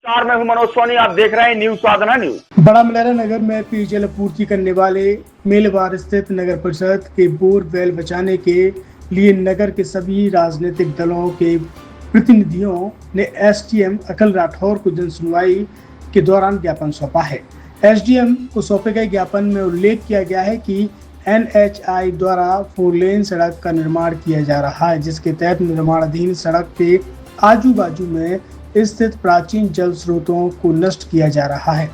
नमस्कार, मैं हूं मनोज सोनी। आप देख रहे हैं न्यूज साधना न्यूज। बड़ा मलेरा नगर में पेयजल आपूर्ति करने वाले मेलवार स्थित नगर परिषद के बोरवेल बचाने के लिए नगर के सभी राजनीतिक दलों के प्रतिनिधियों ने एसडीएम अकल राठौर को जन सुनवाई के दौरान ज्ञापन सौंपा है। एसडीएम को सौंपे गए ज्ञापन में उल्लेख किया गया है कि एनएचआई द्वारा 4 लेन सड़क का निर्माण किया जा रहा है, जिसके तहत निर्माणाधीन सड़क के आजू बाजू में स्थित प्राचीन जल स्रोतों को नष्ट किया जा रहा है।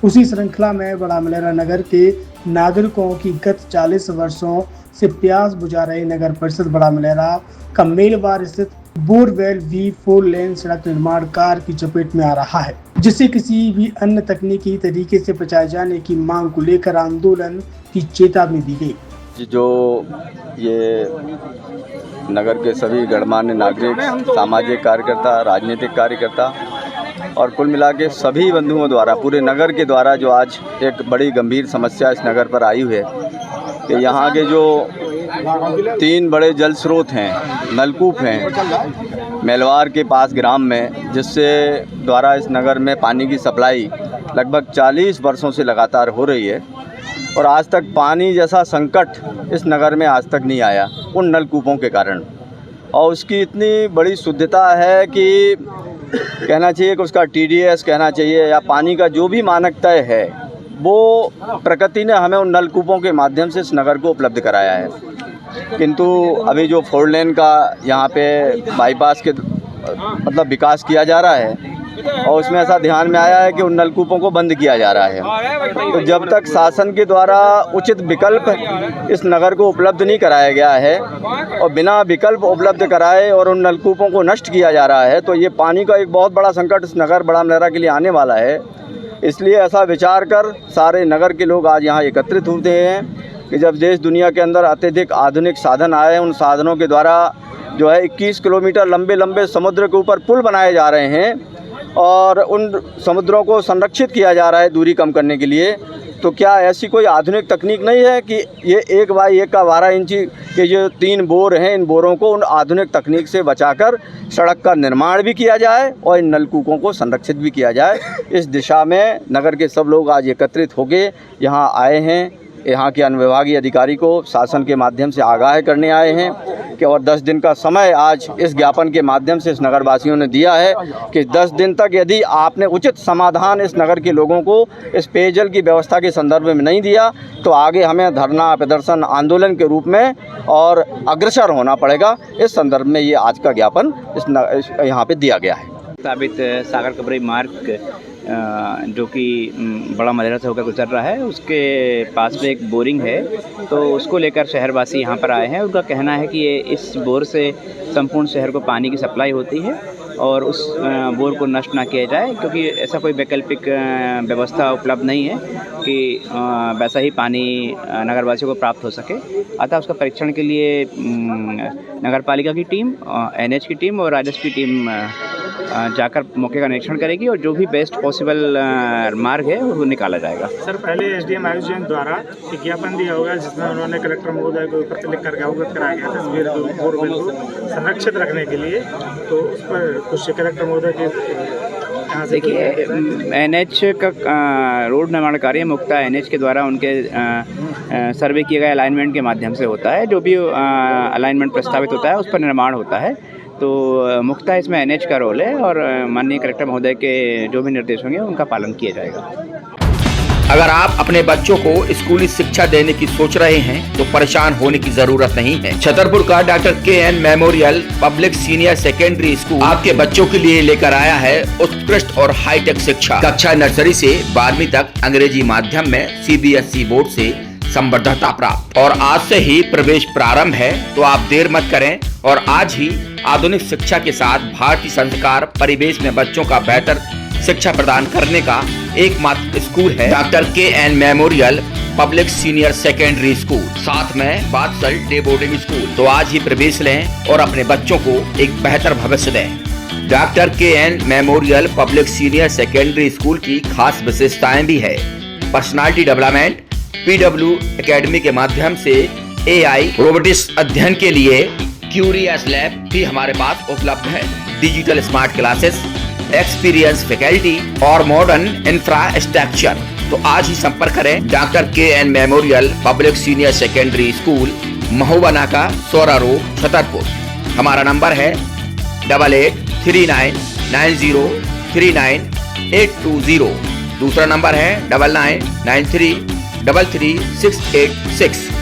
उसी श्रृंखला में बड़ा मलेरा नगर के नागरिकों की गत 40 वर्षों से प्यास बुझा रहे नगर परिषद बड़ा मलेरा का मेलवार स्थित बोरवेल भी 4 लेन सड़क निर्माण कार्य की चपेट में आ रहा है, जिसे किसी भी अन्य तकनीकी तरीके से बचाए जाने की मांग को लेकर आंदोलन की चेतावनी दी गई। जो ये नगर के सभी गणमान्य नागरिक, सामाजिक कार्यकर्ता, राजनीतिक कार्यकर्ता और कुल मिला के सभी बंधुओं द्वारा, पूरे नगर के द्वारा जो आज एक बड़ी गंभीर समस्या इस नगर पर आई हुई है कि यहाँ के जो 3 बड़े जल स्रोत हैं, नलकूप हैं मेलवार के पास ग्राम में, जिससे द्वारा इस नगर में पानी की सप्लाई लगभग 40 वर्षों से लगातार हो रही है और आज तक पानी जैसा संकट इस नगर में आज तक नहीं आया उन नलकूपों के कारण। और उसकी इतनी बड़ी शुद्धता है कि कहना चाहिए कि उसका टीडीएस कहना चाहिए या पानी का जो भी मानक तय है, वो प्रकृति ने हमें उन नलकूपों के माध्यम से इस नगर को उपलब्ध कराया है। किंतु अभी जो 4 लेन का यहाँ पे बाईपास के मतलब विकास किया जा रहा है और उसमें ऐसा ध्यान में आया है कि उन नलकूपों को बंद किया जा रहा है। तो जब तक शासन के द्वारा उचित विकल्प इस नगर को उपलब्ध नहीं कराया गया है और बिना विकल्प उपलब्ध कराए और उन नलकूपों को नष्ट किया जा रहा है, तो ये पानी का एक बहुत बड़ा संकट इस नगर बड़ा मलेरा के लिए आने वाला है। इसलिए ऐसा विचार कर सारे नगर के लोग आज यहाँ एकत्रित होते हैं कि जब देश दुनिया के अंदर अत्यधिक आधुनिक साधन आए हैं, उन साधनों के द्वारा जो है 21 किलोमीटर लंबे लंबे समुद्र के ऊपर पुल बनाए जा रहे हैं और उन समुद्रों को संरक्षित किया जा रहा है दूरी कम करने के लिए। तो क्या ऐसी कोई आधुनिक तकनीक नहीं है कि ये 1 बाई 1 का 12 इंची के जो 3 बोर हैं, इन बोरों को उन आधुनिक तकनीक से बचाकर सड़क का निर्माण भी किया जाए और इन नलकूपों को संरक्षित भी किया जाए। इस दिशा में नगर के सब लोग आज एकत्रित होके यहाँ आए हैं। यहाँ के अनुविभागीय अधिकारी को शासन के माध्यम से आगाह करने आए हैं कि और 10 दिन का समय आज इस ज्ञापन के माध्यम से इस नगरवासियों ने दिया है कि 10 दिन तक यदि आपने उचित समाधान इस नगर के लोगों को इस पेयजल की व्यवस्था के संदर्भ में नहीं दिया तो आगे हमें धरना, प्रदर्शन, आंदोलन के रूप में और अग्रसर होना पड़ेगा। इस संदर्भ में ये आज का ज्ञापन यहाँ पे दिया गया है। साबित सागर कबरई मार्ग जो कि बड़ा मलेरा से होकर गुजर रहा है, उसके पास में एक बोरिंग है, तो उसको लेकर शहरवासी यहाँ पर आए हैं। उनका कहना है कि ये इस बोर से संपूर्ण शहर को पानी की सप्लाई होती है और उस बोर को नष्ट ना किया जाए, क्योंकि ऐसा कोई वैकल्पिक व्यवस्था उपलब्ध नहीं है कि वैसा ही पानी नगरवासियों को प्राप्त हो सके। अतः उसका परीक्षण के लिए नगरपालिका की टीम, एनएच की टीम और राजस्व की टीम जाकर मौके का निरीक्षण करेगी और जो भी बेस्ट पॉसिबल मार्ग है वो निकाला जाएगा। सर, पहले एसडीएम आयोजन द्वारा एक ज्ञापन दिया होगा जिसमें उन्होंने कलेक्टर महोदय को पत्र लिख करके अवगत कराया गया था बोरवेल को संरक्षित रखने के लिए, तो उस पर कुछ कलेक्टर महोदय के देखिए, एनएच का रोड निर्माण कार्य मुख्यतः एनएच के द्वारा उनके सर्वे किए गए अलाइनमेंट के माध्यम से होता है। जो भी अलाइनमेंट प्रस्तावित होता है उस पर निर्माण होता है, तो मुख्यतः इसमें एनएच का रोल है और माननीय कलेक्टर महोदय के जो भी निर्देश होंगे उनका पालन किया जाएगा। अगर आप अपने बच्चों को स्कूली शिक्षा देने की सोच रहे हैं तो परेशान होने की जरूरत नहीं है। छतरपुर का doctor K. N.. Memorial public senior secondary school आपके बच्चों के लिए लेकर आया है उत्कृष्ट और हाईटेक शिक्षा। कक्षा नर्सरी से 12वीं तक अंग्रेजी माध्यम में सीबीएसई बोर्ड से संबद्धता प्राप्त और आज से ही प्रवेश प्रारंभ है, तो आप देर मत करें और आज ही आधुनिक शिक्षा के साथ भारतीय संस्कार परिवेश में बच्चों का बेहतर शिक्षा प्रदान करने का एकमात्र स्कूल है doctor K. N.. Memorial public senior secondary school, साथ में बादशाह डे बोर्डिंग स्कूल। तो आज ही प्रवेश लें और अपने बच्चों को एक बेहतर भविष्य दें। Doctor K. N.. Memorial public senior secondary school की खास विशेषताएं भी है। पर्सनालिटी डेवलपमेंट, पीडब्ल्यू एकेडमी के माध्यम से एआई रोबोटिक्स अध्ययन के लिए क्यूरियस लैब भी हमारे पास उपलब्ध है। Digital smart classes, experience faculty और मॉडर्न इंफ्रास्ट्रक्चर। तो आज ही संपर्क करें doctor KN memorial public senior secondary school, Mahoba नाका, सोरा रोड, छतरपुर। हमारा नंबर है 8839039820। दूसरा नंबर है 9993333686।